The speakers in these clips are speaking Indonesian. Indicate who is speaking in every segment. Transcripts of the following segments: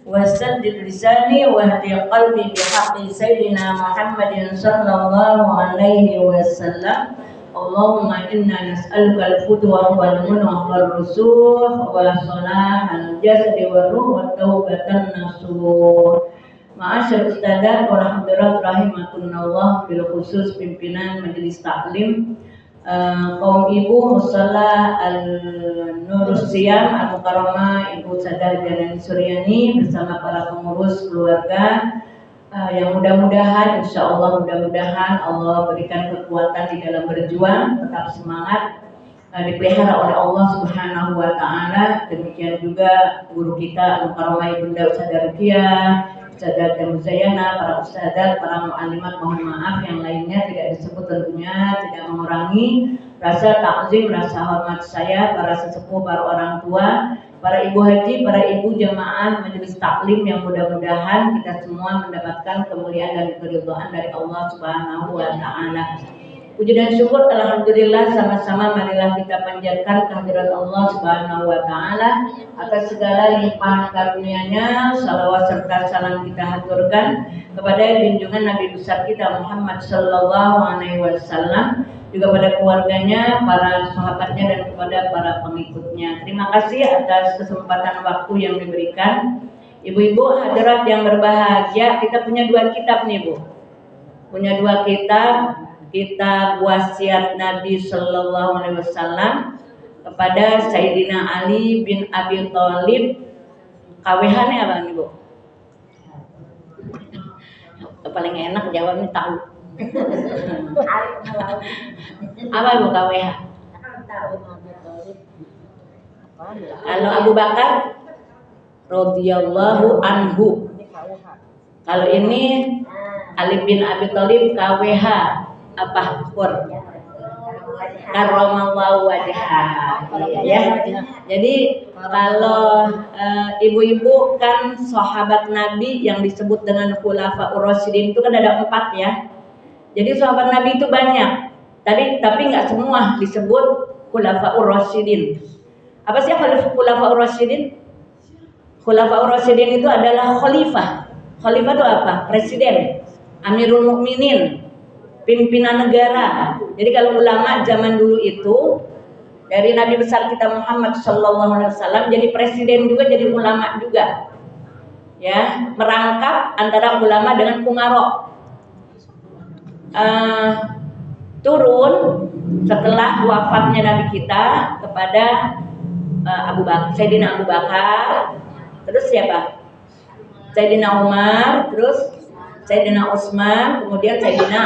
Speaker 1: وسدد لساني واهدي قلبي بحق سيدنا محمد صلى الله عليه وسلم. اللهم إنا نسألك الفتوى والمنى والرسوخ وصلاح الجسد والروح والتوبة النصوح. Ma'asyar ustadzat wal hadirat rahimakumullah, bil khusus pimpinan majelis taklim kaum ibu musalla Al-Nur Siam Al-Mukarramah Ibu Sadah Jalani Suryani bersama para pengurus keluarga yang mudah-mudahan insyaallah Allah berikan kekuatan di dalam berjuang, tetap semangat, dipelihara oleh Allah Subhanahu wa taala. Demikian juga guru kita Al-Mukarramah Ibunda Ustadzah Ruqyah, Ustadzah Muzayana, para ustadzat, para mu'alimat, mohon maaf yang lainnya tidak disebut tentunya tidak mengurangi rasa takzim, rasa hormat saya, para sesepuh, para orang tua, para ibu haji, para ibu jamaah majelis taklim yang mudah-mudahan kita semua mendapatkan kemuliaan dan keridhaan dari Allah Subhanahu wa taala. Puji dan syukur alhamdulillah sama-sama marilah kita panjatkan kehadirat Allah Subhanahu wa taala atas segala limpahan karunia-Nya. Salawat serta salam kita haturkan kepada junjungan Nabi besar kita Muhammad sallallahu alaihi wasallam, juga pada keluarganya, para sahabatnya dan kepada para pengikutnya. Terima kasih atas kesempatan waktu yang diberikan. Ibu-ibu hadirat yang berbahagia, kita punya dua kitab nih, Bu. Punya dua kitab wasiat Nabi Sallallahu Alaihi Wasallam kepada Sayyidina Ali bin Abi Thalib. KWH-nya apa nih, Bu? Paling enak jawabnya tahu. Apa Bu KWH? Kalau Abu Bakar radhiyallahu anhu. Kalau ini Ali bin Abi Thalib KWH apa Pur? Karramallahu wajhah. Ya. Jadi kalau ibu-ibu kan sahabat Nabi yang disebut dengan Khulafaur Rasyidin itu kan ada 4 ya. Jadi sahabat Nabi itu banyak. Tapi nggak semua disebut Khulafaur Rasyidin. Apa sih Khulafaur Rasyidin? Khulafaur Rasyidin itu adalah khalifah. Khalifah itu apa? Presiden, Amirul Mukminin, pimpinan negara. Jadi kalau ulama zaman dulu itu dari Nabi besar kita Muhammad sallallahu alaihi wasallam jadi presiden juga, jadi ulama juga. Ya, merangkap antara ulama dengan umara. Turun setelah wafatnya Nabi kita kepada Sayyidina Abu Bakar, terus siapa? Sayyidina Umar, terus Sayyidina Utsman, kemudian Sayyidina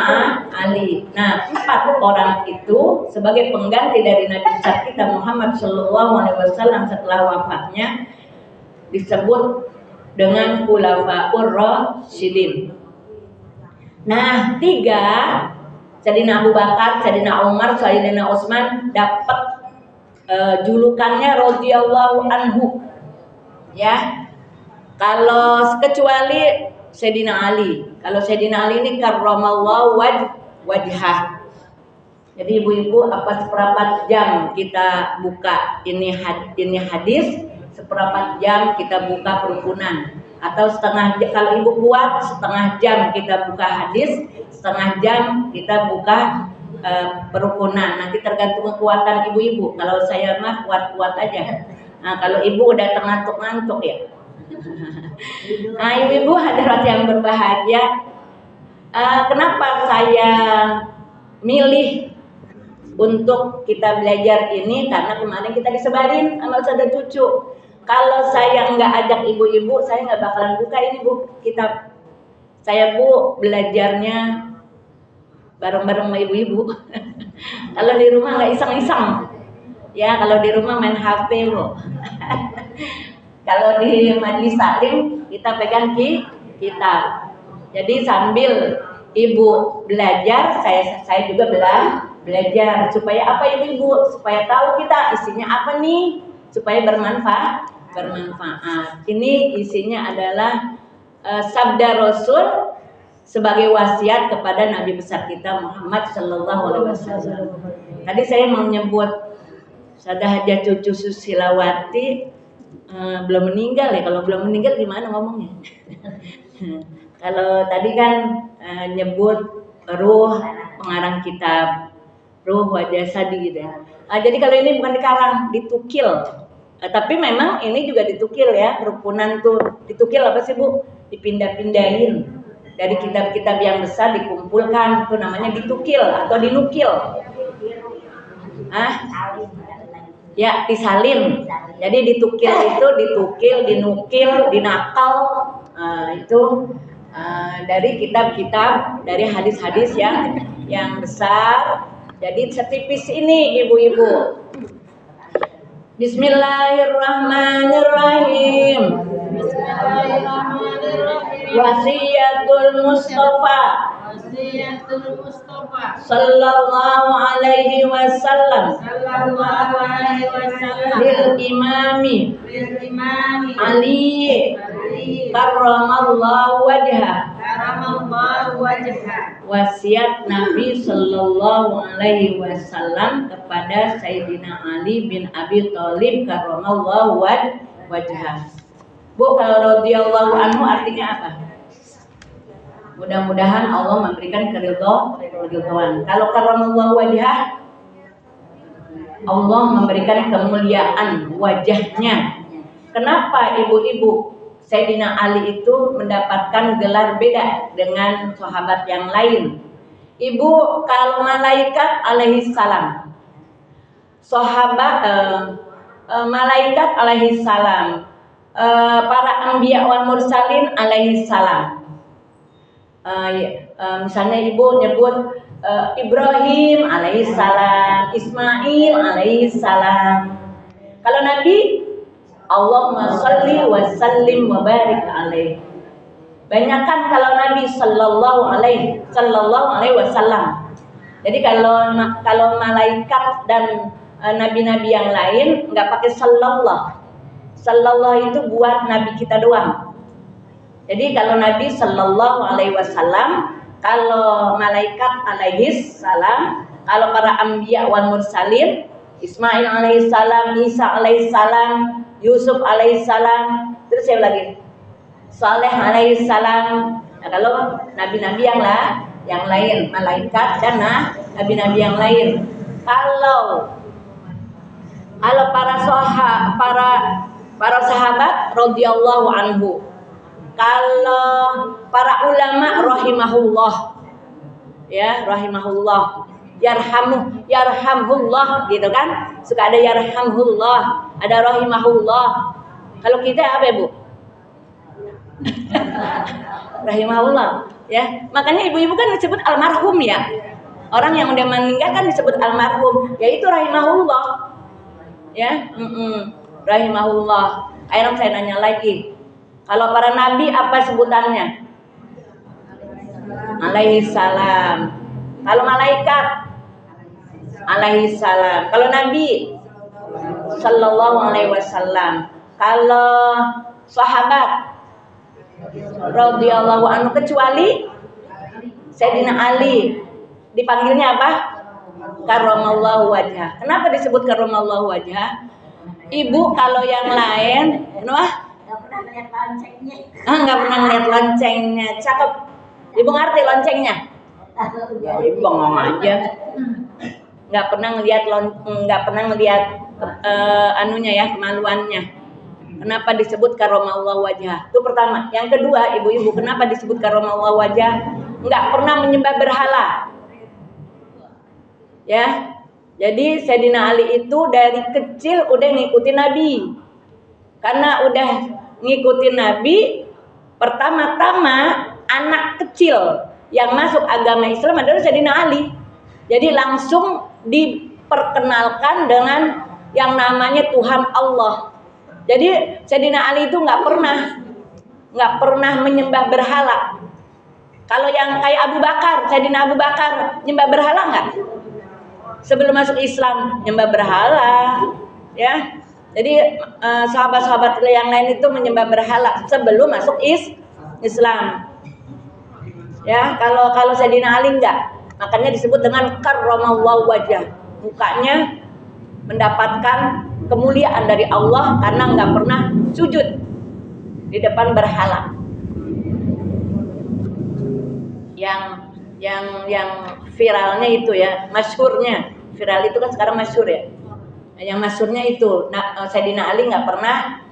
Speaker 1: Ali. Nah, 4 orang itu sebagai pengganti dari Nabi besar kita Muhammad sallallahu alaihi wasallam setelah wafatnya disebut dengan Khulafaur Rasyidin. Nah, 3 Sayyidina Abu Bakar, Sayyidina Umar, Sayyidina Utsman dapat julukannya radhiyallahu anhu. Ya. Kalau kecuali Sayyidina Ali. Kalau Sayyidina Ali ini karramallahu wajhah. Jadi ibu-ibu apa seperempat jam kita buka ini hadis, seperempat jam kita buka perukunan, atau setengah jam kalau ibu kuat setengah jam kita buka hadis, setengah jam kita buka perukunan. Nanti tergantung kekuatan ibu-ibu. Kalau saya mah kuat-kuat aja. Nah, kalau ibu udah ngantuk-ngantuk ya. Nah, ibu-ibu hadirat yang berbahagia, kenapa saya milih untuk kita belajar ini? Karena kemarin kita disebarin sama saudara cucu. Kalau saya nggak ajak ibu-ibu, saya nggak bakalan buka ini Bu kitab. Saya Bu belajarnya bareng-bareng sama ibu-ibu. Kalau di rumah nggak iseng-iseng. Ya, kalau di rumah main HP Bu. Kalau di majelis taklim kita pegang kitab. Jadi sambil ibu belajar, saya juga belajar. Supaya apa ibu? Supaya tahu kita isinya apa nih, supaya bermanfaat. Ini isinya adalah sabda Rasul sebagai wasiat kepada Nabi besar kita Muhammad sallallahu alaihi wasallam. Tadi saya mau nyebut Sadah Hajah Cucu Susilawati Belum meninggal ya. Kalau belum meninggal gimana ngomongnya? Kalau tadi kan nyebut ruh pengarang kitab, ruh wajah sadi gitu ya. Jadi kalau ini bukan dikarang, ditukil. Tapi memang ini juga ditukil ya, rukunan tuh ditukil apa sih Bu? Dipindah-pindahin dari kitab-kitab yang besar dikumpulkan, itu namanya ditukil atau dinukil. Ya, disalin. Jadi ditukil itu ditukil, dinukil, dinakal, itu dari kitab-kitab, dari hadis-hadis yang besar. Jadi setipis ini ibu-ibu. Bismillahirrahmanirrahim. Wasiyatul Mustafa sallallahu alaihi wasallam lil imami Ali karramallahu wajhah. Wasiat Nabi sallallahu alaihi wasallam kepada Sayyidina Ali bin Abi Thalib karramallahu wajhah. Bu, kalau radhiyallahu anhu artinya apa? Mudah-mudahan Allah memberikan keridhaan. Kalau karramallahu wajhah, Allah memberikan kemuliaan wajahnya. Kenapa ibu-ibu Sayyidina Ali itu mendapatkan gelar beda dengan sahabat yang lain? Ibu, kalau malaikat alaihi salam, malaikat alaihi salam, para anbiya wal mursalin alaihi salam. Misalnya ibu nyebut Ibrahim alaihi salam, Ismail alaihi salam. Kalau Nabi, Allahumma sholli wa sallim wa barik alaihi. Banyakan kalau Nabi sallallahu alaihi wasallam. Jadi kalau malaikat dan nabi-nabi yang lain nggak pakai sallallahu. Sallallahu itu buat nabi kita doang. Jadi kalau Nabi sallallahu alaihi wasallam, kalau malaikat alaihi salam, kalau para anbiya wal mursalin, Ismail alaihi salam, Isa alaihi salam, Yusuf alaihi salam, terus siapa lagi? Saleh alaihi salam. Nah, kalau nabi-nabi yang lain, malaikat dan nabi-nabi yang lain. Kalau para sahabat radhiyallahu anhu. Kalau para ulama rahimahullah, ya rahimahullah, yarhamullah gitu kan, suka ada yarhamullah, ada rahimahullah. Kalau kita apa Bu? Rahimahullah, ya. Makanya ibu-ibu kan disebut almarhum ya. Orang yang udah meninggal kan disebut almarhum, yaitu rahimahullah, ya. Rahimahullah. Akhirnya saya nanya lagi. Kalau para nabi apa sebutannya? Alaihi salam. Kalau malaikat alaihi salam. Kalau nabi sallallahu alaihi wasallam. Kalau sahabat radhiyallahu anhu kecuali Sayyidina Ali dipanggilnya apa? Karramallahu wajhah. Kenapa disebut karramallahu wajhah? Ibu kalau yang lain, kenapa? Nggak pernah ngeliat loncengnya. Cakep. Ibu ngerti loncengnya? Ya, ibu bengong aja. Nggak pernah ngeliat anunya ya, kemaluannya. Kenapa disebut karramallahu wajhah? Itu pertama. Yang kedua, ibu-ibu, kenapa disebut karramallahu wajhah? Nggak pernah menyembah berhala. Ya. Jadi Sayyidina Ali itu dari kecil udah ngikutin Nabi. Karena udah ngikutin Nabi, pertama-tama anak kecil yang masuk agama Islam adalah Sayyidina Ali. Jadi langsung diperkenalkan dengan yang namanya Tuhan Allah. Jadi Sayyidina Ali itu nggak pernah menyembah berhala. Kalau yang kayak Abu Bakar, Sayyidina Abu Bakar nyembah berhala nggak? Sebelum masuk Islam nyembah berhala, ya. Jadi sahabat-sahabat yang lain itu menyembah berhala sebelum masuk Islam. Ya, kalau Sayyidina Ali enggak. Makanya disebut dengan karramallahu wajhah. Mukanya mendapatkan kemuliaan dari Allah karena nggak pernah sujud di depan berhala. Yang viralnya itu ya, masyhurnya. Viral itu kan sekarang masyhur ya. Yang masyhurnya itu, Sayyidina Ali nggak pernah.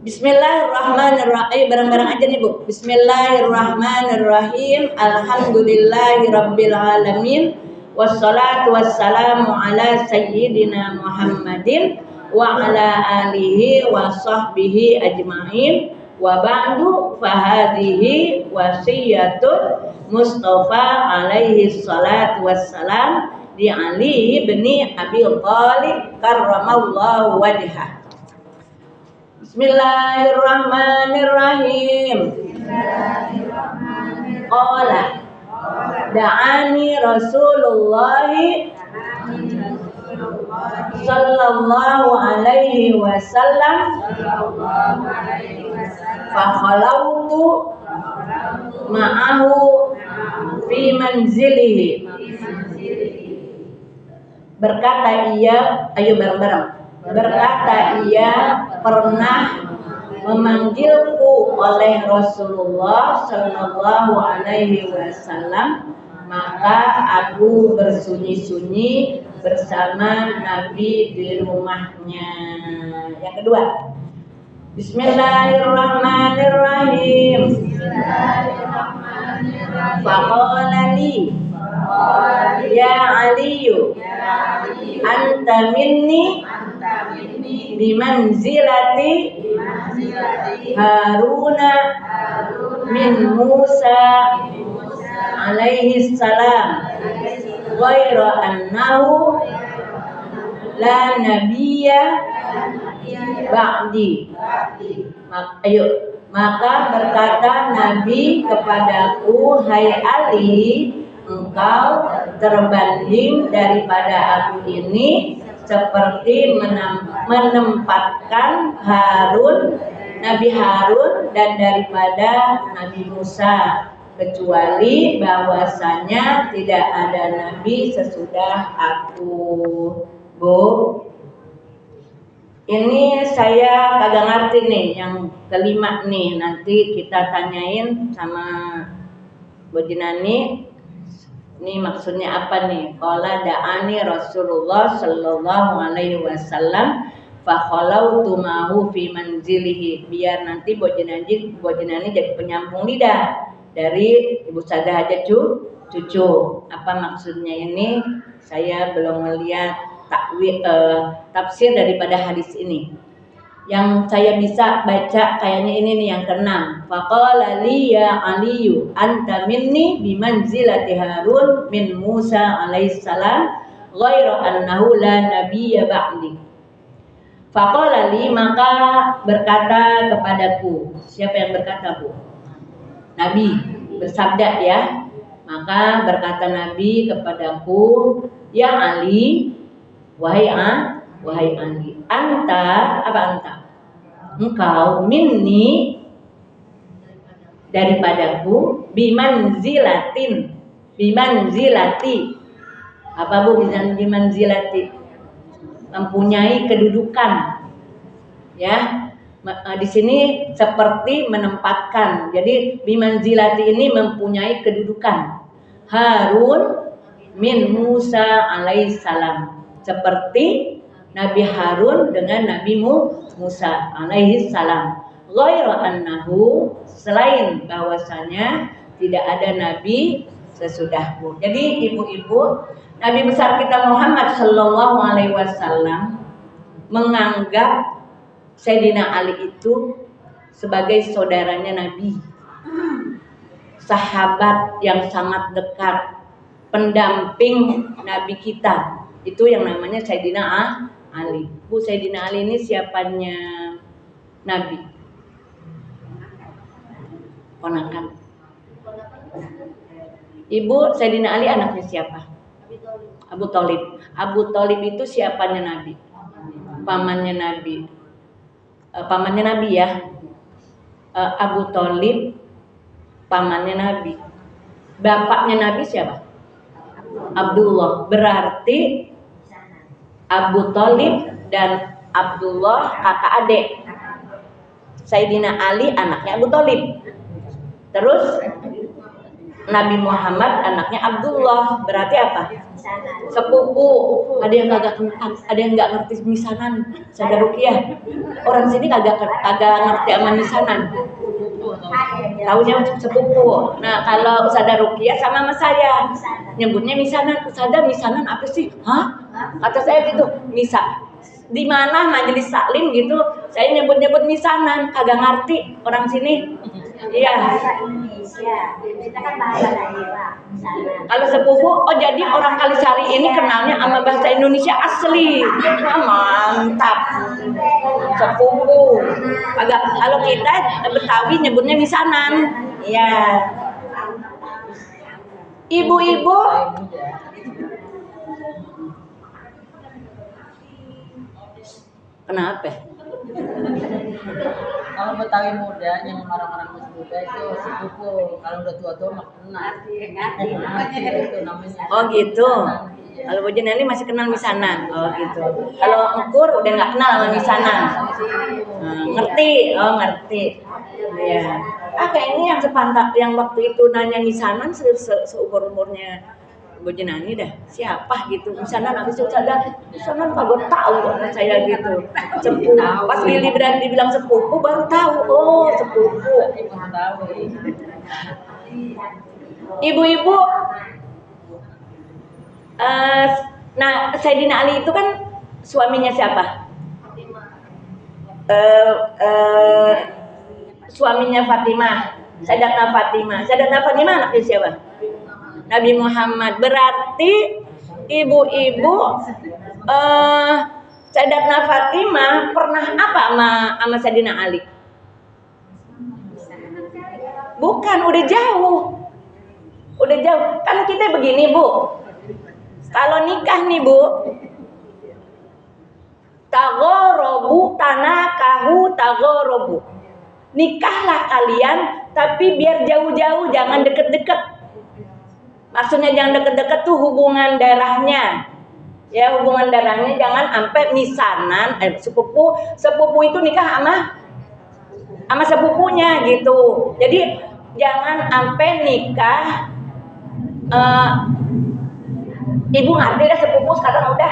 Speaker 1: Bismillahirrahmanirrahim. Ayo bareng-bareng aja nih Bu. Bismillahirrahmanirrahim. Alhamdulillahirabbil alamin. Wassalatu wassalamu ala sayyidina Muhammadin wa ala alihi wa sahbihi ajma'in. Wa ba'du fahadhihi wasiyatul Mustafa alaihi salatu wassalam di Ali bin Abi Thalib karramallahu wajhah. Bismillahirrahmanirrahim. Qala da'ani Rasulullah sallallahu alaihi wasallam fa khalawtu ma'ahu fi manzilihi. Berkata ia, ayo bareng-bareng. Berkata ia pernah memanggilku oleh Rasulullah sallallahu alaihi wasallam, maka aku bersunyi-sunyi bersama Nabi di rumahnya. Yang kedua, Bismillahirrahmanirrahim. Faqala li ya Aliyu anta minni bimanzilati Haruna min Musa alaihi salam ghaira annahu la nabiyya ba'di. Maka berkata Nabi kepadaku, hai Ali, engkau terbanding daripada aku ini seperti menempatkan Nabi Harun dan daripada Nabi Musa, kecuali bahwasanya tidak ada nabi sesudah aku. Bu, ini saya kagak ngerti nih yang kelima nih, nanti kita tanyain sama Bu Jinani. Ini maksudnya apa nih? Qala da'ani Rasulullah sallallahu alaihi wasallam fa khalautu ma'hu fi manzilihi. Biar nanti Bu Jinani jadi penyambung lidah dari Ibu Sadah aja cucu. Apa maksudnya ini? Saya belum melihat tafsir daripada hadis ini. Yang saya bisa baca kayaknya ini nih yang keenam. Faqala li ya Aliyu anta minni bimanzilati Harun min Musa alaihissalam ghaira annahu la nabiyya ba'di. Faqala li, maka berkata kepadaku. Siapa yang berkata, Bu? Nabi bersabda ya. Maka berkata Nabi kepadaku, ya Ali, wahai Ali, anta, apa anta? Engkau minni daripadaku, bimanzilati. Apa Bu bimanzilati? Mempunyai kedudukan. Ya. Di sini seperti menempatkan. Jadi bimanzilati ini mempunyai kedudukan. Harun min Musa alaihissalam, seperti Nabi Harun dengan Nabi Musa alaihi salam. Ghaira annahu, selain bahwasanya tidak ada nabi sesudahku. Jadi ibu-ibu, Nabi besar kita Muhammad sallallahu alaihi wasallam menganggap Sayyidina Ali itu sebagai saudaranya Nabi, sahabat yang sangat dekat, pendamping Nabi kita. Itu yang namanya Sayyidina Ali. Bu, Sayyidina Ali ini siapanya Nabi? Ponakan. Ibu, Sayyidina Ali anaknya siapa? Abu Thalib. Abu Thalib itu siapanya Nabi? Pamannya Nabi. Pamannya Nabi ya. Abu Thalib pamannya Nabi. Bapaknya Nabi siapa? Abdullah. Berarti Abu Thalib dan Abdullah kakak adik. Sayyidina Ali anaknya Abu Thalib. Terus Nabi Muhammad anaknya Abdullah, berarti apa? Sepupu. Ada yang nggak ngerti misanan, Sada Ruqyah. Orang sini kagak ngerti sama misanan. Taunya sepupu. Nah, kalau Sada Ruqyah sama saya nyebutnya misanan. Sada misanan apa sih? Hah? Kata saya gitu, misa. Di mana majelis taklim gitu, saya nyebut misanan, kagak ngerti orang sini. Iya. Kita kan bahasa daerah. Kalau sepupu, oh jadi orang Kalisari ini kenalnya sama bahasa Indonesia asli. Mantap. Sepupu. Kalau kita Betawi nyebutnya misanan. Iya. Ibu-ibu. Kenapa?
Speaker 2: Kalau Betawi muda, yang orang-orang masih muda itu sepupu. Kalau udah tua-tua mah kenal. Itu namanya.
Speaker 1: Oh gitu. Kalau Bojen ini masih kenal misanan. Oh gitu. Kalau Engkur udah nggak kenal sama misanan. Ngerti? Oh ngerti. Iya. Kayaknya yang sepantak yang waktu itu nanya misanan seumur-umurnya Bojenani dah, siapa gitu, misanan habis itu sadar, misanan kagak tahu orang saya gitu, sepupu, pas giliran dibilang sepupu baru tahu, oh sepupu. Ibu-ibu, nah Sayyidina Ali itu kan suaminya siapa? Suaminya Fatimah, Sayyidatuna Fatimah anaknya siapa? Nabi Muhammad. Berarti ibu-ibu Sayyidatuna Fatimah pernah apa sama Sayyidina Ali? Bukan, udah jauh. Kan kita begini, Bu. Kalau nikah nih, Bu, taghorobu tanakahu taghorobu. Nikahlah kalian, tapi biar jauh-jauh, jangan deket-deket. Maksudnya jangan deket-deket tuh hubungan darahnya. Ya, hubungan darahnya jangan sampai misanan, sepupu itu nikah sama sepupunya gitu. Jadi jangan sampai nikah ibu ngerti dah sepupu sekarang udah.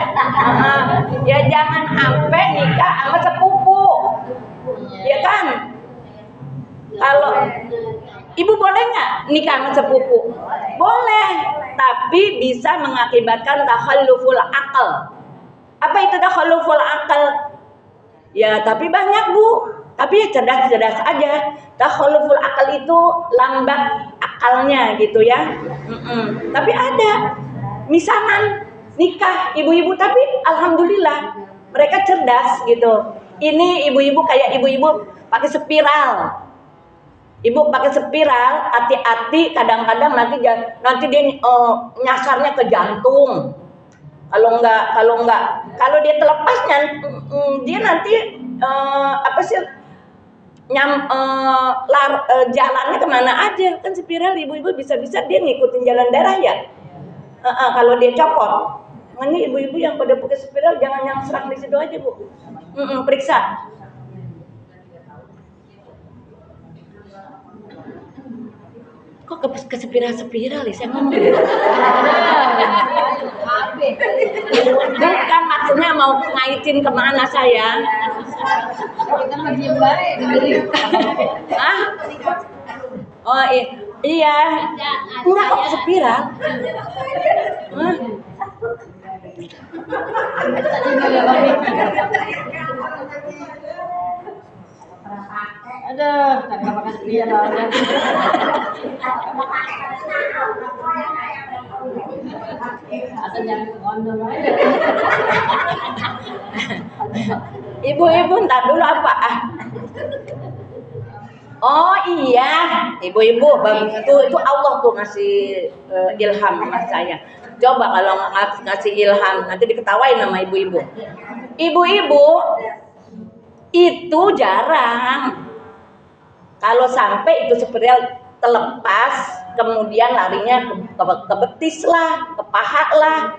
Speaker 1: Ya jangan sampai nikah sama sepupu. Ya kan? Kalau ibu boleh nggak nikah sama sepupu? Boleh, tapi bisa mengakibatkan takhalluful akal. Apa itu takhalluful akal? Ya, tapi banyak, Bu. Tapi ya cerdas-cerdas aja. Takhalluful akal itu lambat akalnya gitu ya. Tapi ada misanan nikah ibu-ibu, tapi alhamdulillah mereka cerdas gitu. Ini ibu-ibu kayak ibu-ibu pakai spiral. Ibu pakai spiral, hati-hati, kadang-kadang nanti dia nyasarnya ke jantung. Kalau dia telepasnya, dia nanti jalannya kemana aja? Kan spiral ibu-ibu bisa-bisa dia ngikutin jalan darah ya. Kalau dia copot, ini ibu-ibu yang pada pakai spiral jangan yang serak di situ aja, Bu. Periksa. Kok ke spiral ya? Saya ngomong bukan maksudnya mau ngaitin kemana saya. Oh iya. Enggak kok spiral.
Speaker 2: Aduh, kagak pakai spiral aja. Asal jangan kondom aja.
Speaker 1: Ibu-ibu ntar dulu apa? Oh iya, ibu-ibu itu Allah tuh ngasih ilham sama saya. Coba kalau ngasih ilham nanti diketawain sama ibu-ibu. Ibu-ibu itu jarang. Kalau sampai itu spiral terlepas, kemudian larinya ke betis lah, ke paha lah,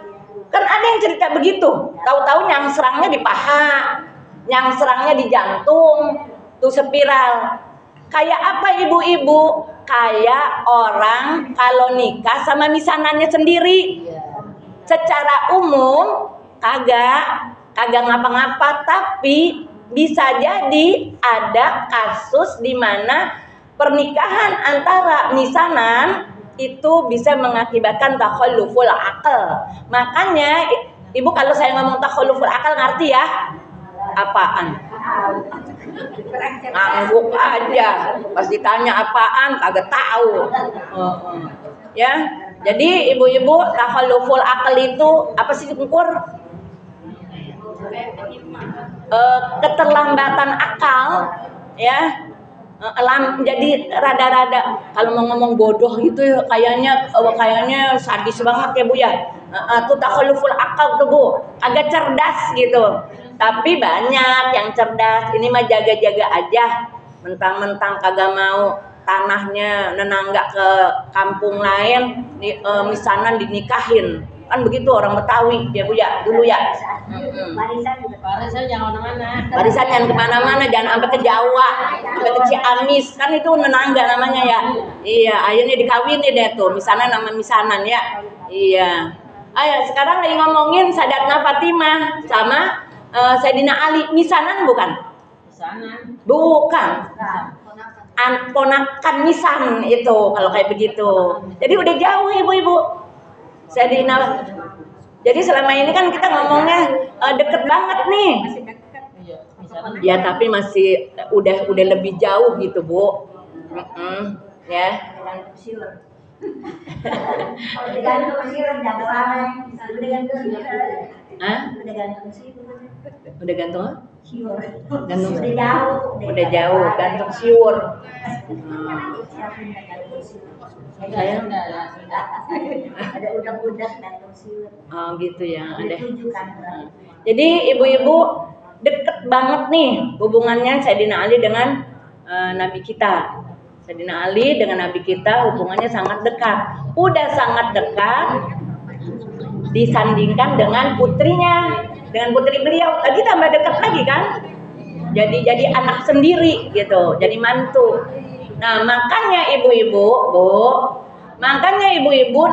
Speaker 1: Kan ada yang cerita begitu, tahu-tahu yang serangnya di paha, yang serangnya di jantung, tuh spiral. Kayak apa ibu-ibu? Kayak orang kalau nikah sama misanannya sendiri. Secara umum kagak ngapa-ngapa, tapi bisa jadi ada kasus di mana pernikahan antara misanan itu bisa mengakibatkan takhalluful akal. Makanya ibu kalau saya ngomong takhalluful akal ngerti ya? Apaan? Ngangguk aja. Pas ditanya apaan kagak tahu. Ya. Jadi ibu-ibu takhalluful akal itu apa sih ukur? Keterlambatan akal, ya. Jadi rada-rada kalau mau ngomong bodoh gitu kayaknya sadis banget ya Bu ya. Tuh takhalluful akal tuh Bu, agak cerdas gitu. Tapi banyak yang cerdas, ini mah jaga-jaga aja. Mentang-mentang kagak mau tanahnya nenangga ke kampung lain, misanan dinikahin. Kan begitu orang Betawi ya Bu ya, dulu ya.
Speaker 2: Warisan jangan kemana-mana.
Speaker 1: Warisan yang kemana-mana, jangan sampai ke Jawa, sampai ke Ciamis, kan itu nenangga namanya ya. Iya, akhirnya dikawinin deh tuh, misanan nama misanan ya. Iya. Ayo sekarang lagi ngomongin Sadatna Fatimah sama Sayyidina Ali, misanan bukan?
Speaker 2: Misanan.
Speaker 1: Bukan. Ponakan misan itu kalau kayak begitu. Jadi udah jauh ibu-ibu. Sayyidina. Jadi selama ini kan kita ngomongnya deket banget nih. Ya tapi masih udah lebih jauh gitu Bu. Ya. Udah gantung? Gantung. Udah jauh, gantung siur. Saya ada udah gantung siur. Oh gitu ya, ada. Jadi ibu-ibu deket banget nih hubungannya Sayyidina Ali dengan Nabi kita. Sayyidina Ali dengan Nabi kita hubungannya sangat dekat. Udah sangat dekat disandingkan dengan putrinya, dengan putri beliau. Lagi tambah dekat lagi kan? Jadi anak sendiri gitu, jadi mantu. Nah, makanya ibu-ibu,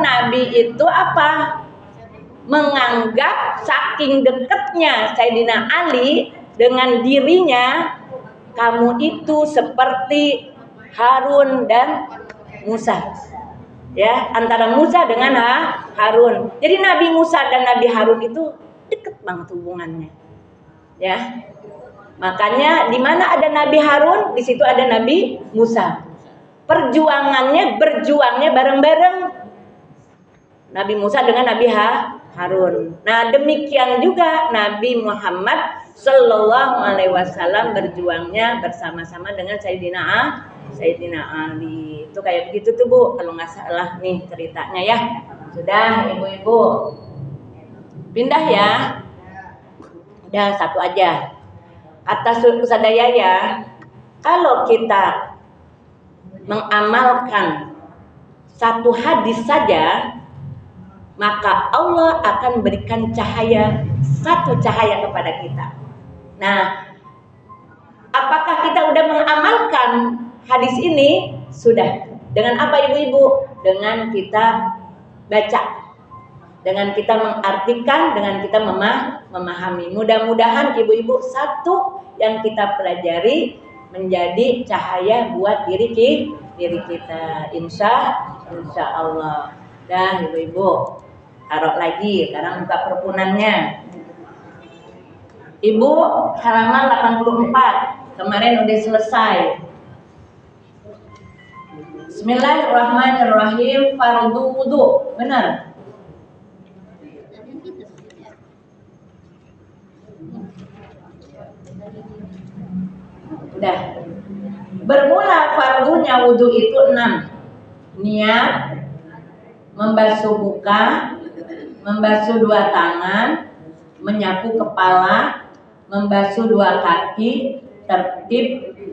Speaker 1: Nabi itu apa? Menganggap saking dekatnya Sayyidina Ali dengan dirinya, kamu itu seperti Harun dan Musa. Ya, antara Musa dengan Harun. Jadi Nabi Musa dan Nabi Harun itu dekat banget hubungannya. Ya. Makanya di mana ada Nabi Harun, di situ ada Nabi Musa. Berjuangnya bareng-bareng. Nabi Musa dengan Nabi Harun. Nah, demikian juga Nabi Muhammad Sallallahu Alaihi Wasallam berjuangnya bersama-sama dengan Sayyidina Ali. Itu kayak begitu tuh Bu, kalau nggak salah nih ceritanya ya. Sudah ibu-ibu. Pindah ya. Udah satu aja. Kata Ustazah Yaya, kalau kita mengamalkan satu hadis saja, maka Allah akan berikan satu cahaya kepada kita. Nah, apakah kita udah mengamalkan hadis ini? Sudah. Dengan apa ibu-ibu? Dengan kita baca, dengan kita mengartikan, dengan kita memahami. Mudah-mudahan ibu-ibu satu yang kita pelajari menjadi cahaya buat diri kita. Insya Allah. Dah ibu-ibu, taruh lagi. Sekarang buka perpunannya. Ibu halaman 84. Kemarin udah selesai. Bismillahirrahmanirrahim. Fardu wudu. Benar? Udah. Bermula fardunya wudu itu 6. Niat, membasuh muka, membasuh 2 tangan, menyapu kepala, membasuh 2 kaki, tertib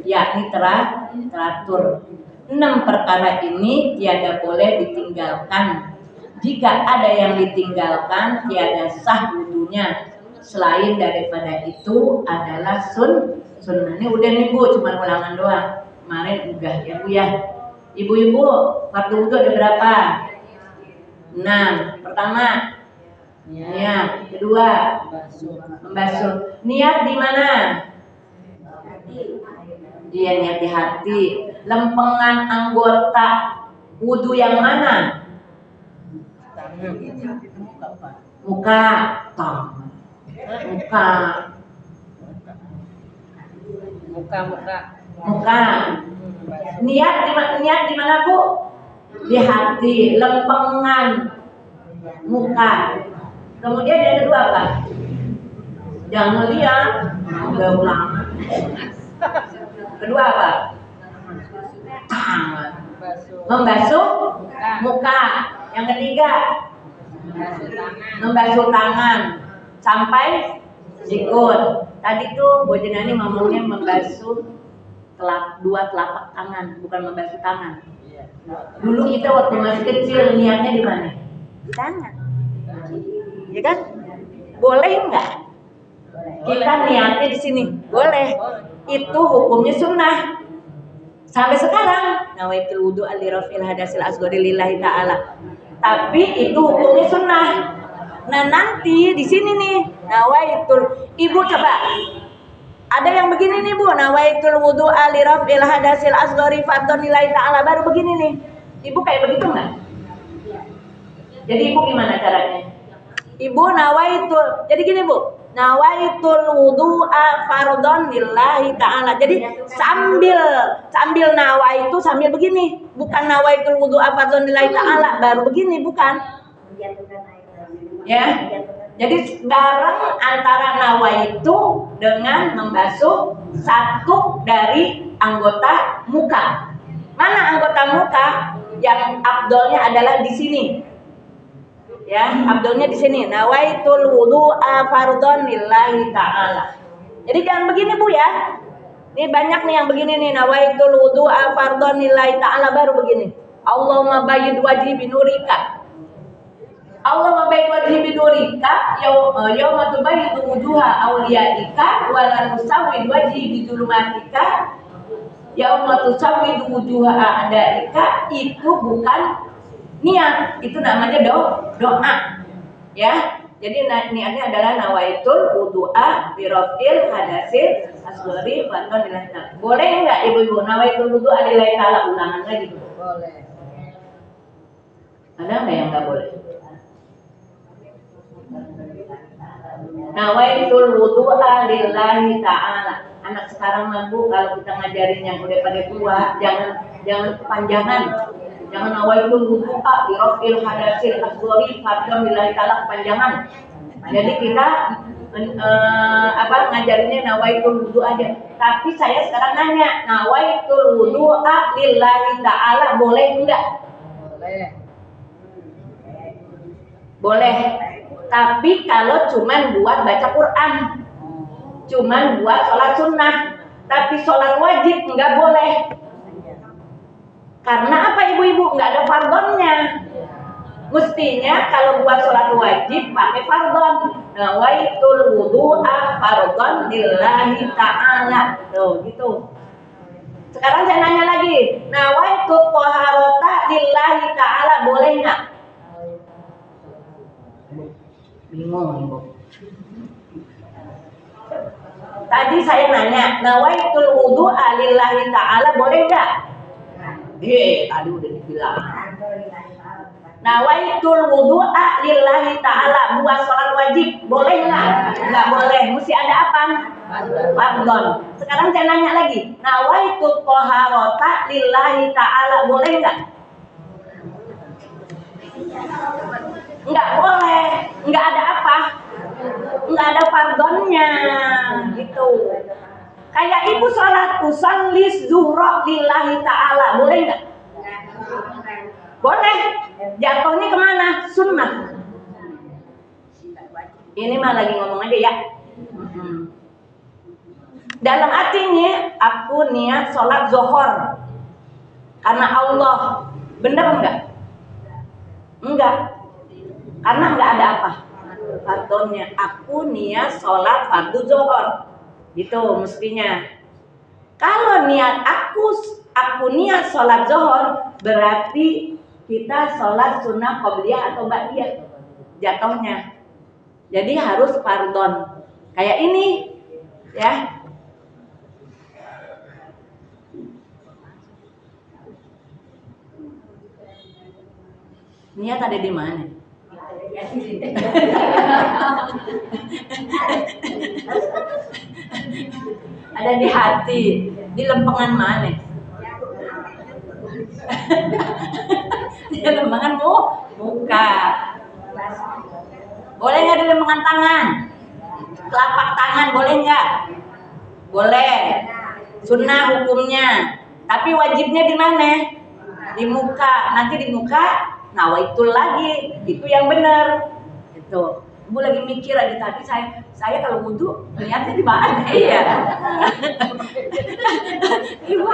Speaker 1: yakni teratur. 6 perkara ini tiada boleh ditinggalkan. Jika ada yang ditinggalkan, tiada sah wudunya. Selain daripada itu adalah sunnah. Ini udah nih Bu, cuma ulangan doang. Kemarin udah ya Bu ya. Ibu-ibu, waktu wudu ada berapa? 6. Pertama, niat. Kedua, membasuh. Niat di mana? Dia niat di hati. Lempengan anggota wudu yang mana? Muka, muka. Niat di mana Bu? Di hati. Lempengan muka. Kemudian yang kedua apa? Jangan lihat. Udah ulang. Kedua apa? Tangan. Membasuh muka. Yang ketiga, membasuh tangan sampai sikut. Tadi tuh Bu Jenani ngomongnya membasuh dua telapak tangan, bukan membasuh tangan. Dulu kita waktu masih kecil niatnya di mana? Di tangan. Ya kan? Boleh nggak? Kita niatnya di sini. Boleh. Itu hukumnya sunnah. Sampai sekarang nawaitul wudu alirafil hadasil asghari lillahi ta'ala. Tapi itu hukumnya sunnah. Nah nanti di sini nih nawaitul, ibu coba ada yang begini nih Bu, nawaitul wudu alirafil hadasil asghari fardhon lillahi ta'ala, baru begini nih. Ibu kayak begitu nggak? Jadi ibu gimana caranya? Ibu nawaitul, jadi gini Bu, nawaitul wudu'a fardhon lillahi ta'ala. Jadi sambil nawa itu sambil begini, bukan nawaitul wudu'a fardhon lillahi ta'ala baru begini, bukan. Ya. Jadi bareng antara nawa itu dengan membasuh satu dari anggota muka. Mana anggota muka? Yang abdolnya adalah di sini. Ya, abdulnya di sini. Nawaitul wudu'a fardhon lillahi ta'ala. Jadi jangan begini Bu ya. Ini banyak nih yang begini nih, nawaitul wudu'a fardhon lillahi ta'ala baru begini. Allahumma bayyid wajhi binurika. Allahumma bayyid wajhi binurika yauma tubayyidu wujuha awliyaika wa la tusawwid wajhi bizulumatika yauma tusawwidu wujuha a'daika. Itu bukan niat, itu namanya doa. Ya. Jadi niatnya adalah nawaitul wudu'a birafil hadasil asghari fardhon lillahi ta'ala. Boleh enggak ibu-ibu nawaitul wudu'a lillahi ta'ala, ulangan lagi? Boleh. Ada enggak yang enggak boleh? Nawaitul wudu'a lillahi ta'ala. Anak sekarang mah Bu, kalau kita ngajarin yang udah pada tua, jangan kepanjangan. Jangan nawaitul wudu'a birafil hadasil asghari fardhon lillahi ta'ala kepanjangan. Jadi kita ngajarinnya nawaitul wudu aja. Tapi saya sekarang nanya, nawaitul wudu'a lillahi ta'ala boleh enggak? Boleh. Tapi kalau cuman buat baca Quran, cuman buat sholat sunnah, tapi sholat wajib enggak boleh. Karena apa ibu-ibu? Enggak ada fardhonnya. Mestinya kalau buat sholat wajib pakai fardhon. Nawaitul wudu'a fardhon lillahi ta'ala. Tuh, gitu. Sekarang saya nanya lagi, nawaitul thaharata lillahi ta'ala boleh enggak? Bingung, Ibu. Tadi saya nanya, nawaitul wudu'a lillahi ta'ala boleh enggak? Tadi udah dibilang. Nawaitul wudu'a lillahi ta'ala buat sholat wajib boleh enggak? Enggak boleh, mesti ada apa? Fardhon. Sekarang saya nanya lagi, nawaitul thaharata lillahi ta'ala boleh enggak? Enggak boleh, enggak ada apa? Enggak ada fardhonnya, gitu. Kayak ibu sholat usallis zuhra lillahi ta'ala boleh enggak? Boleh. Jatuhnya kemana? Sunnah. Ini mah lagi ngomong aja ya. Dalam hatinya aku niat sholat zuhur karena Allah. Bener enggak? Enggak. Karena nggak ada apa? Fardonnya. Aku niat sholat fardu zuhur. Gitu mestinya. Kalau niat aku niat sholat zuhur, berarti kita sholat sunnah qobliyah atau ba'diyah jatuhnya. Jadi harus fardon. Kayak ini ya. Niat ada di mana? Ada di hati, di lempengan mana? Di lempengan muka. Boleh nggak di lempengan tangan? Telapak tangan boleh nggak? Boleh. Sunnah hukumnya. Tapi wajibnya di mana? Di muka. Nanti di muka nawaitul lagi. Itu yang benar. Itu. Ibu lagi mikir aja tadi saya kalau wudhu niatnya di mana? Iya. Ibu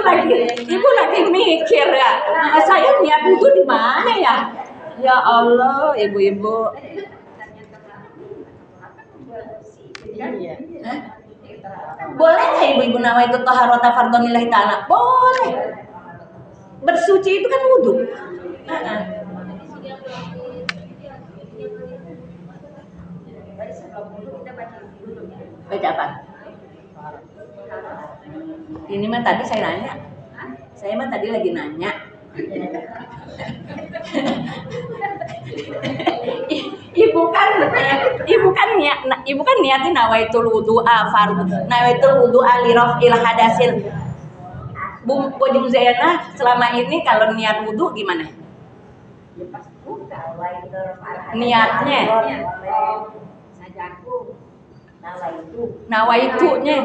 Speaker 1: lagi mikir ya. Saya niat wudhu di mana ya? Ya Allah, ibu-ibu. Boleh nggak ibu-ibu nawaitu taharata fardhonillahi ta'ala? Boleh. Bersuci itu kan wudhu. Baca apa? Ini mah tadi saya nanya. Saya mah tadi lagi nanya. Ibu kan niatin nawaitul wudu'a fardhu, nawaitul wudu'a li raf'il hadasil. Bu Zainah selama ini kalau niat wudu gimana? Niatnya nawaitunya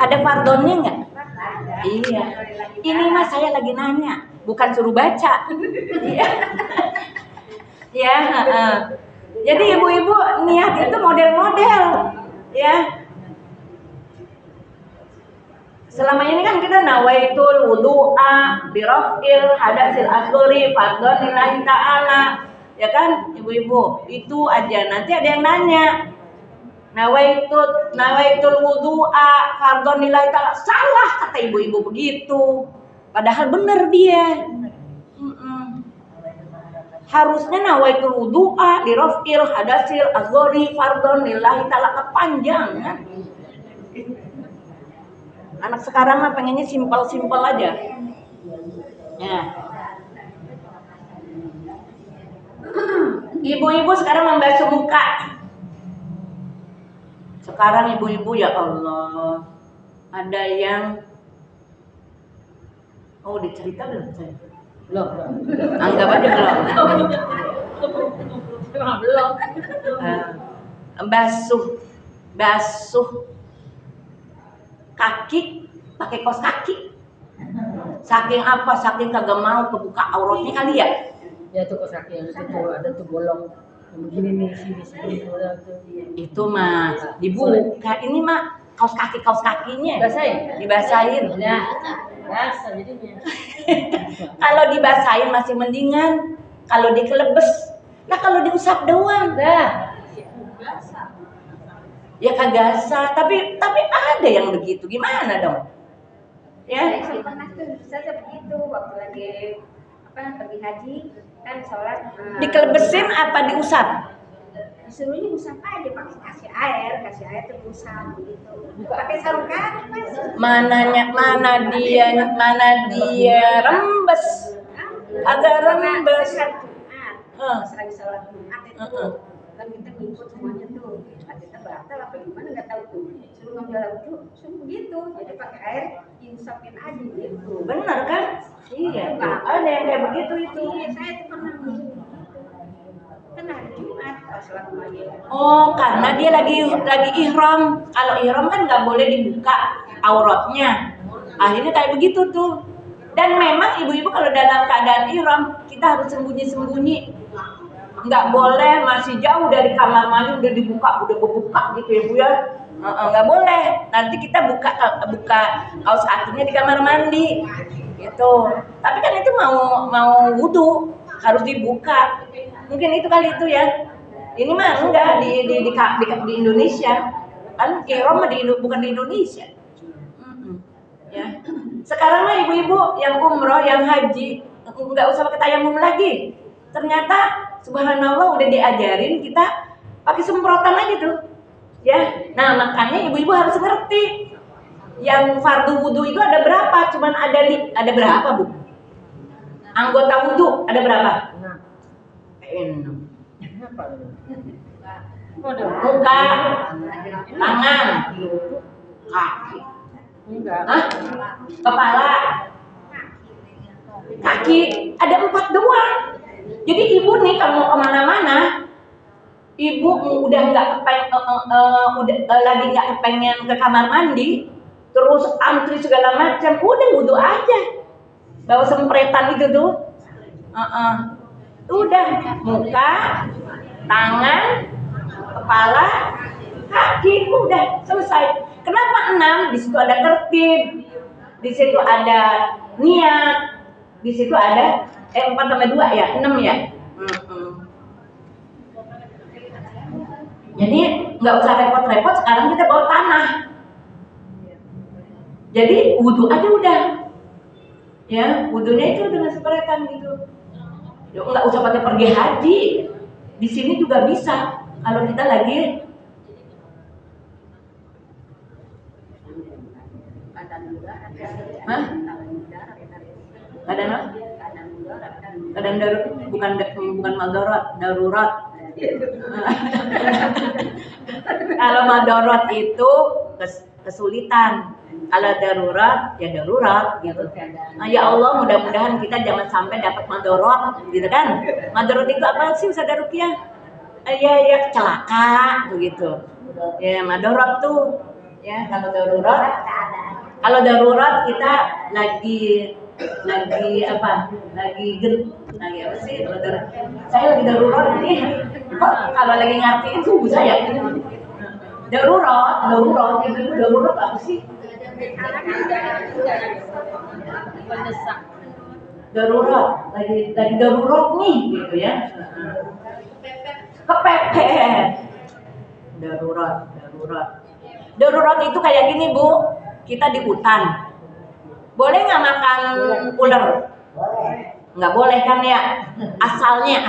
Speaker 1: ada fardonnya nggak? Iya. Ini mas saya lagi nanya, bukan suruh baca. Ya. Jadi ibu-ibu niat itu model-model, ya. Selama ini kan kita nawaitul wudu'a bi raf'il hadasil asghari fardhonillahi ta'ala. Ya kan ibu-ibu, itu aja. Nanti ada yang nanya, nawaitul wudu'a fardhonillahi ta'ala. Salah kata ibu-ibu begitu. Padahal benar dia. Harusnya nawaitul wudu'a li raf'il hadasil asghari fardhonillahi ta'ala, kepanjangan. Anak sekarang mah pengennya simpel-simpel aja. Ya. Ibu-ibu sekarang membasuh muka. Sekarang ibu-ibu ya Allah, ada yang dicerita belum saya? Belum. Anggap aja belum. Basuh kaki pakai kaos kaki. Saking apa? Saking kagak mau kebuka auratnya kali ya.
Speaker 2: Ya tuh kaos kaki yang itu ada tuh bolong. Begini nih sini
Speaker 1: itu mah dibuka. Ini mah kaos kakinya dibasahin.
Speaker 2: Ya, basah jadinya.
Speaker 1: Kalau dibasahin masih mendingan. Kalau dikelebes, nah kalau diusap doang dah. Ya kagak sah. Tapi ada yang begitu. Gimana dong? Ya.
Speaker 3: Saya pernah tuh saya begitu waktu lagi pergi haji kan sholat.
Speaker 1: Dikelebesin apa diusap?
Speaker 3: Disuruhnya usap aja, pakai kasih air terus usap begitu. Pakai sarung kaki mas.
Speaker 1: Mana dia rembes. Agak rembes.
Speaker 3: Pas lagi sholat Jumat itu kan kita ngikut semuanya tuh. Kita batal apa gimana nggak tahu tuh. Suruh ngambil wudhu, suruh begitu. Jadi pakai air diusapin aja gitu.
Speaker 1: Benar kan? Iya. Ada yang kayak begitu itu.
Speaker 3: Iya, saya tuh pernah begitu. Kan hari Jumat sholat maghrib.
Speaker 1: Oh, karena dia lagi ihram. Kalau ihram kan nggak boleh dibuka auratnya. Akhirnya kayak begitu tuh. Dan memang ibu-ibu kalau dalam keadaan ihram kita harus sembunyi-sembunyi. Nggak boleh masih jauh dari kamar mandi udah dibuka gitu ya Bu ya. Nggak boleh. Nanti kita buka kaos kakinya di kamar mandi. gitu. Tapi kan itu mau wudhu harus dibuka. Mungkin itu kali itu ya. Ini mah enggak di Indonesia. Kan ihram mah bukan di Indonesia. Ya. Sekarang mah ibu-ibu yang umroh, yang haji enggak usah pakai tayamum lagi. Ternyata subhanallah udah diajarin kita pakai semprotan aja tuh. Ya. Nah, makanya ibu-ibu harus ngerti. Yang fardu wudu itu ada berapa? Cuman ada berapa, Bu? Anggota wudu ada berapa? 6. Muka, tangan, kaki. Hah? Kepala, kaki, ada 4 doang. Jadi ibu nih kalau mau kemana-mana, ibu udah nggak lagi nggak kepengen ke kamar mandi, terus antri segala macam, udah wudu aja. Bawa sempretan itu tuh, udah muka, tangan, kepala, kaki, udah selesai. Kenapa 6? Di situ ada tertib, di situ ada niat, di situ ada 4 tambah 2 ya, 6 ya. Jadi nggak usah repot-repot, sekarang kita bawa tanah. Jadi wudhu aja udah, ya wudhunya itu dengan sempretan gitu. Nggak usah pakai pergi haji, di sini juga bisa. Kalau kita lagi keadaan darurat, bukan madarat, darurat. Kalau madarat itu kesulitan, kalau darurat ya darurat gitu. Nah, ya Allah, mudah-mudahan kita jangan sampai dapat madarat gitu kan. Madarat itu apa sih Ustazah Rukiah? Ya celaka begitu. Ya madarat tuh ya kalau darurat. Kalau darurat kita lagi apa? Lagi apa sih? Saya lagi darurat nih. Kalau lagi ngertiin tuh saya darurat itu darurat apa sih? Darurat, lagi darurat nih gitu ya. Kepepet. Darurat itu kayak gini, Bu. Kita di hutan. Boleh nggak makan ular? Nggak boleh kan ya? Asalnya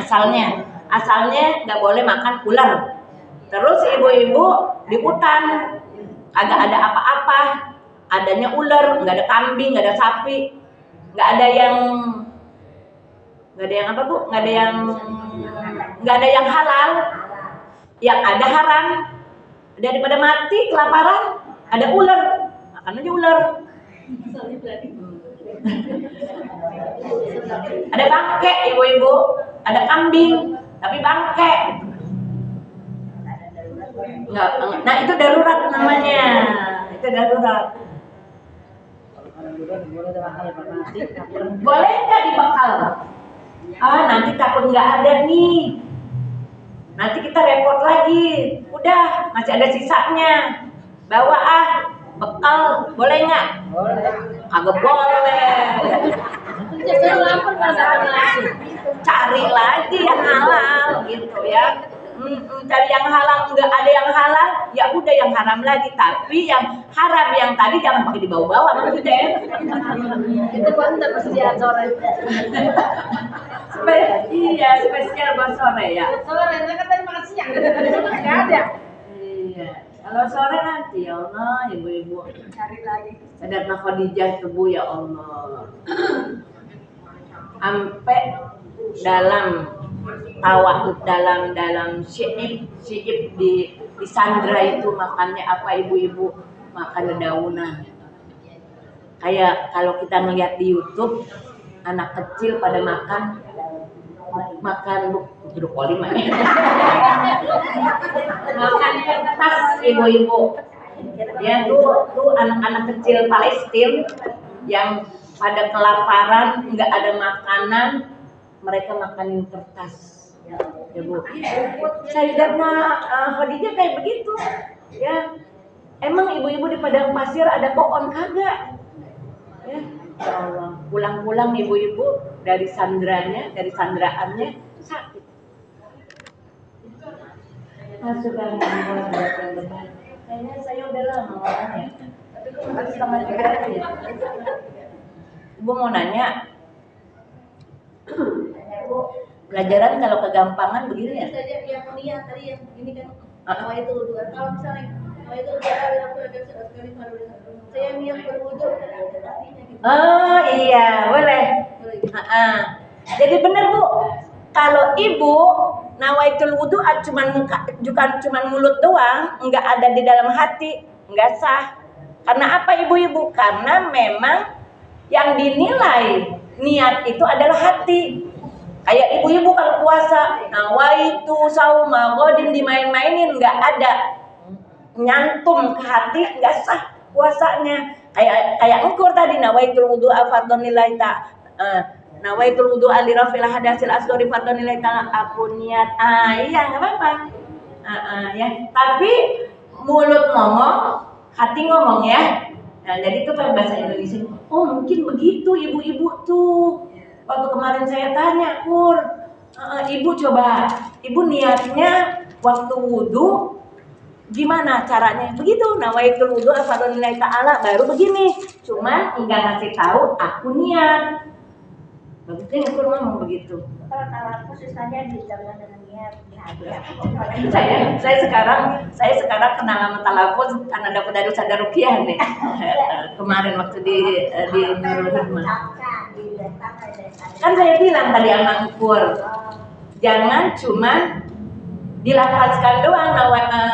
Speaker 1: nggak boleh makan ular. Terus ibu-ibu di hutan, agak ada apa-apa, adanya ular, nggak ada kambing, nggak ada sapi, nggak ada yang apa Bu? Nggak ada yang halal, yang ada haram. Daripada mati kelaparan, ada ular, makan aja ular. Ada bangke ibu-ibu, ada kambing, tapi bangke. Nah itu darurat namanya, itu darurat. Boleh nggak dibakal? Nanti takut nggak ada nih, nanti kita repot lagi. Udah, masih ada sisanya, bawa bekal, boleh nggak? Agak boleh. Cari lagi yang halal gitu ya. Cari yang halal, nggak ada yang halal, ya udah yang haram lagi. Tapi yang haram yang tadi jangan pakai dibawa-bawa maksudnya.
Speaker 2: Itu kan udah persediaan sore.
Speaker 1: Iya, spesial buat sore ya.
Speaker 2: Sore, saya kan tadi makan siang. Nggak ada.
Speaker 1: Iya. Kalau sore nanti ya Allah, ibu-ibu
Speaker 3: Cari lagi.
Speaker 1: Sadatna Khadijah tubuh ya Allah. Sampai dalam syiib di Sandra itu makannya apa ibu-ibu? Makan dedaunan. Kayak kalau kita ngeliat di YouTube anak kecil pada makan brokoli makan kertas ibu-ibu. Ya tuh anak-anak kecil Palestina yang pada kelaparan, nggak ada makanan, mereka makanin kertas. Ya Bu, Sayyidatna Khadijah kayak begitu. Ya, emang ibu-ibu di padang pasir ada pohon kagak? Ya, ya Allah. Pulang-pulang ibu-ibu dari sandraannya sakit. Masukkan buat yang benar. Kayaknya saya udah lama ngomongnya. Tapi kok masih sama juga ya. Ibu mau nanya. Pelajaran kalau kegampangan begini ya.
Speaker 2: Saja yang niat tadi yang ini kan apa itu dua. Kalau misalnya apa itu dua kali aku ada sekali saya niat berwudu artinya gitu.
Speaker 1: Oh iya, boleh. Jadi benar Bu, kalau ibu nawaitul wudu cuman mulut doang, nggak ada di dalam hati, nggak sah. Karena apa ibu-ibu? Karena memang yang dinilai niat itu adalah hati. Kayak ibu-ibu kalau puasa, nawaitu sauma godin dimain-mainin, nggak ada nyantum ke hati, nggak sah puasanya. Kayak ukur tadi nawaitul wudu afadhonillahi nawaitul wudu alirafil hadasil asghari fadhonillahi ta'ala, aku niat. Iya nggak apa-apa. Ya, tapi mulut ngomong, hati ngomong ya. Nah, jadi itu kan bahasa Indonesia. Oh, mungkin begitu ibu-ibu tuh. Waktu kemarin saya tanya, Kur, ibu coba, ibu niatnya waktu wudu gimana caranya? Begitu, nawaitul wudu afadhonillahi ta'ala, baru begini. Cuman enggak ngasih tahu aku niat. Bagusnya Kur ngomong begitu.
Speaker 3: Kalau talafus sisanya dijalan dengan niat di hati.
Speaker 1: Saya sekarang kenal sama talafus karena dapat dari Ustazah Rukiah nih. Kemarin waktu di Nurul Hikmah. Kan saya bilang tadi sama Kur, jangan cuma dilafazkan doang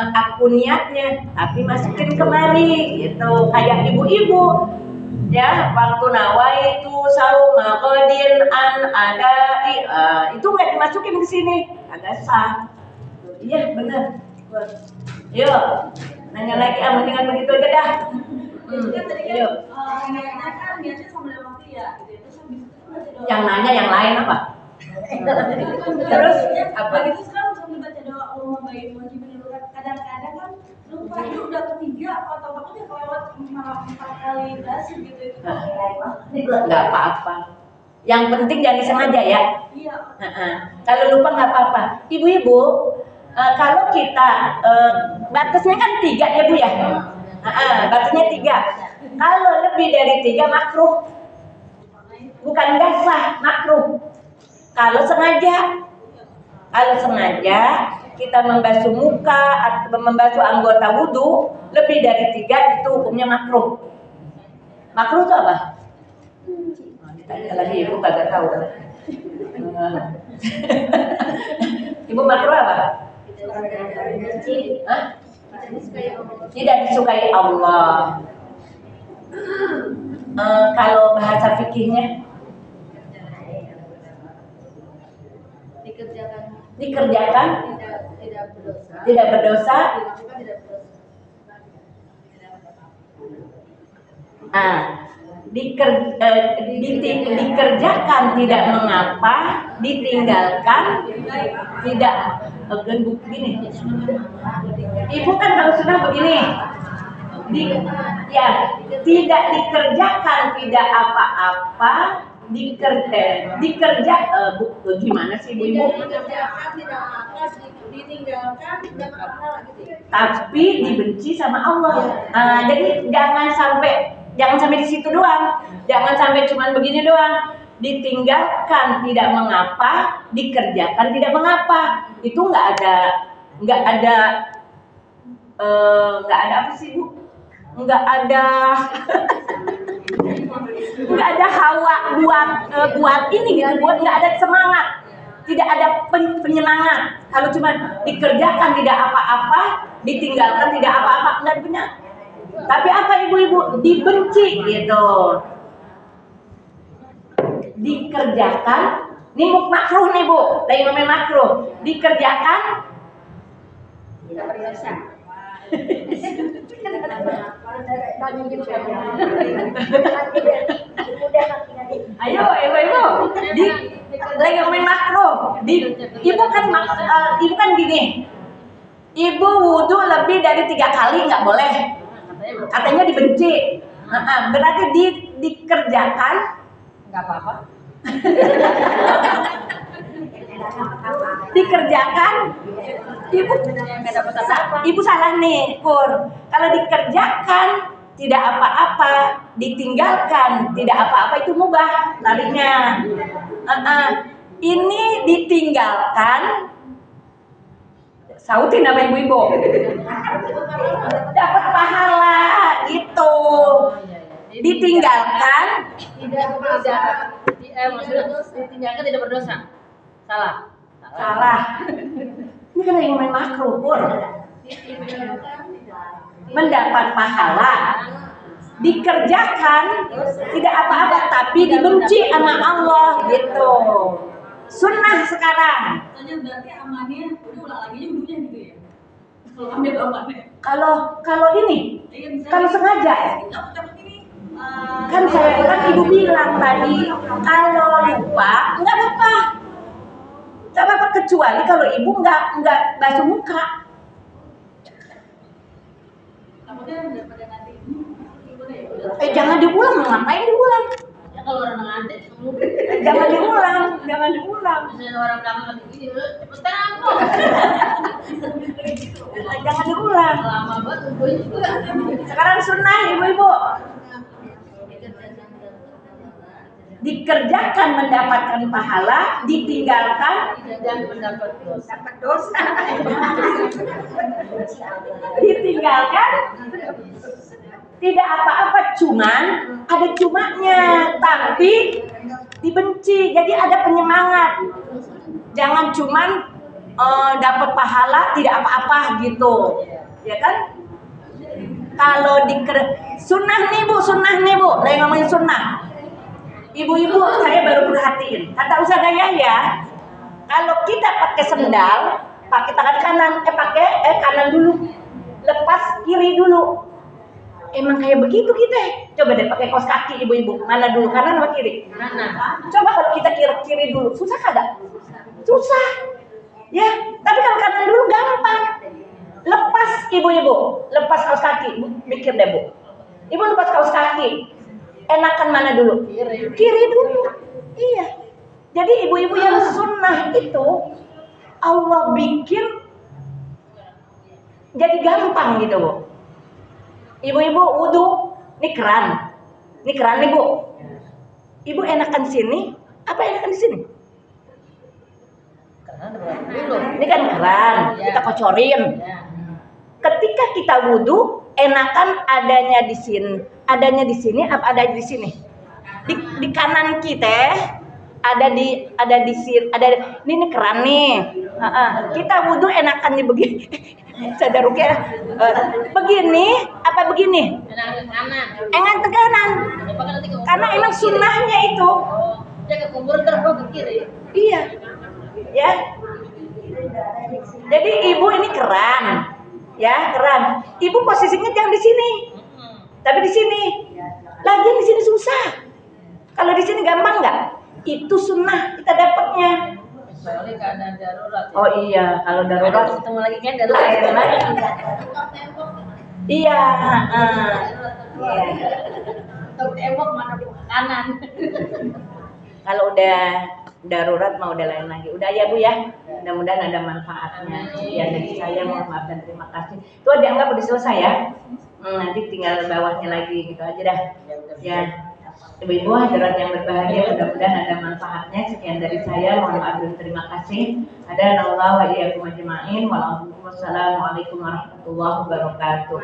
Speaker 1: aku niatnya, tapi masukin kemari gitu. Kayak ibu-ibu ya, waktu nawaitu sauma qadin an adai, itu nggak dimasukin ke sini, agak sah. Iya benar. Yuk, nanya lagi, mendingan begitu aja dah. Yuk.
Speaker 2: Niatnya sama dalam waktu ya, gitu. Terus habis itu baca doa.
Speaker 1: Yang nanya yang lain apa? Terus apa?
Speaker 2: Itu sekarang sambil baca doa Allahumma baik wajibin lurat. Kadang-kadang kan lupa itu udah ketiga atau takutnya kelewat 4 kali berhasil gitu itu.
Speaker 1: Nggak apa-apa. Yang penting jangan disengaja ya.
Speaker 2: Iya.
Speaker 1: Kalau lupa nggak apa-apa. Ibu-ibu, kalau kita batasnya kan 3 ya Bu ya. Batasnya 3. Kalau lebih dari 3 makruh. Bukan nggak sah, makruh. Kalau sengaja kita membasuh muka atau membasuh anggota wudhu lebih dari 3 itu hukumnya makruh. Makruh itu apa? Ditanya lagi ibu kagak tahu. Ibu makruh apa? Tidak disukai Allah. Kalau bahasa fikihnya dikerjakan tidak berdosa. Dikerjakan tidak mengapa, ditinggalkan tidak. Begini, ibu kan kalau sudah begini, tidak dikerjakan tidak apa-apa, dikerja gimana sih ibu?
Speaker 2: Dikerjakan tidak apa, ditinggalkan tidak apa gitu.
Speaker 1: Tapi dibenci sama Allah. Jadi jangan sampai di situ doang. Jangan sampai cuma begini doang. Ditinggalkan tidak mengapa, dikerjakan tidak mengapa. Itu nggak ada apa sih Bu? Nggak ada hawa buat ini gitu, buat nggak ada semangat, tidak ada penyemangat. Kalau cuma dikerjakan tidak apa-apa, ditinggalkan tidak apa-apa, nggak benar. Tapi apa ibu-ibu? Dibenci gitu. Dikerjakan, ini makruh nih Bu, lagi ngomongin makruh. Dikerjakan
Speaker 3: tidak berdosa.
Speaker 1: Ayo ibu-ibu, lagi ngomongin makruh. Ibu kan gini, ibu wudhu lebih dari 3 kali nggak boleh, katanya dibenci. Berarti dikerjakan
Speaker 3: Nggak apa-apa.
Speaker 1: dikerjakan ibu
Speaker 3: Nggak dapat apa-apa.
Speaker 1: ibu salah nih Pur. Kalau dikerjakan tidak apa-apa, ditinggalkan tidak apa-apa, itu mubah tadinya. Ini ditinggalkan, sautin sama ibu-ibu, dapat pahala gitu. Ditinggalkan
Speaker 3: Maksudnya ditinggalkan tidak berdosa.
Speaker 1: salah. Ini kan yang main makruh Pur. Mendapat pahala, dikerjakan tidak apa-apa, tapi dibenci sama Allah gitu. Sunnah sekarang.
Speaker 2: Soalnya berarti amannya udah ulang lagi wudhunya gitu ya. Kalau ambil amannya.
Speaker 1: Kalau ini, kalau sengaja ya.
Speaker 2: Cabut ini.
Speaker 1: Kan saya kan ibu bilang tadi, kalau lupa nggak apa-apa. Nggak apa-apa kecuali kalau ibu nggak basuh muka.
Speaker 2: Takutnya daripada nanti gimana ya?
Speaker 1: Jangan diulang, ngapain diulang?
Speaker 3: Ya kalau orang ngantek,
Speaker 1: Jangan diulang.
Speaker 3: misalnya orang bilang lagi gini, cepetan kok.
Speaker 1: Jangan diulang.
Speaker 3: Lama banget nungguin juga.
Speaker 1: Sekarang sunnah ibu-ibu. Dikerjakan mendapatkan pahala, ditinggalkan
Speaker 3: Dan mendapat dosa.
Speaker 1: ditinggalkan tidak apa-apa, cuman ada cumanya, tapi dibenci. Jadi ada penyemangat. Jangan cuman dapat pahala tidak apa-apa gitu, ya kan? Kalau sunnah nih bu, lagi ngomongin sunnah. Ibu-ibu, saya baru perhatiin. Kata Ustaz Yahya, kalau kita pakai sendal, pakai tangan kanan, pakai kanan dulu, lepas kiri dulu. Emang kayak begitu kita. Coba deh pakai kaos kaki ibu-ibu, mana dulu, kanan apa kiri?
Speaker 3: Mana?
Speaker 1: Coba kalau kita kiri dulu, susah kagak? Susah. Ya, tapi kalau kanan dulu gampang. Lepas ibu-ibu, lepas kaos kaki, mikir deh bu. Ibu lepas kaos kaki, enakan mana dulu? Kiri dulu. Iya. Jadi ibu-ibu yang sunnah itu Allah bikin jadi gampang gitu bu. Ibu-ibu wudu, ini keran nih bu. Ibu enakan sini, apa enakan di sini? Ini kan keran, kita kocorin. Ketika kita wudu, enakan adanya di sini, apa ada di sini? Di kanan kita ada di sini, ini keran nih. Kita wudu enakan di begini. Sadaruknya begini apa begini? Enak ke kanan. Karena emang sunnahnya itu.
Speaker 3: Jaga kubur terus ke kiri.
Speaker 1: Iya. Ya. Jadi ibu ini keran. Ya, keran. Ibu posisinya jangan di sini. Tapi di sini. Lagian di sini susah. Kalau di sini gampang nggak? Itu sunnah kita dapatnya.
Speaker 3: Kecuali keadaan darurat.
Speaker 1: Oh iya, kalau darurat
Speaker 3: Ketemu lagi kan darurat lagi.
Speaker 1: Iya,
Speaker 3: Untuk tembok mana kanan.
Speaker 1: kalau udah darurat mau udah lain lagi. Udah ya Bu ya. Mudah-mudahan ada manfaatnya. Sekian dari saya, mohon maaf dan terima kasih. Itu dianggap udah selesai ya. Nanti tinggal bawahnya lagi gitu aja dah. Ya. Ibu-ibu hadirat yang berbahagia, mudah-mudahan ada manfaatnya. Sekian dari saya, mohon maaf dan terima kasih. Hadanallahu wa iyyakum ajma'in. Wassalamualaikum warahmatullahi wabarakatuh.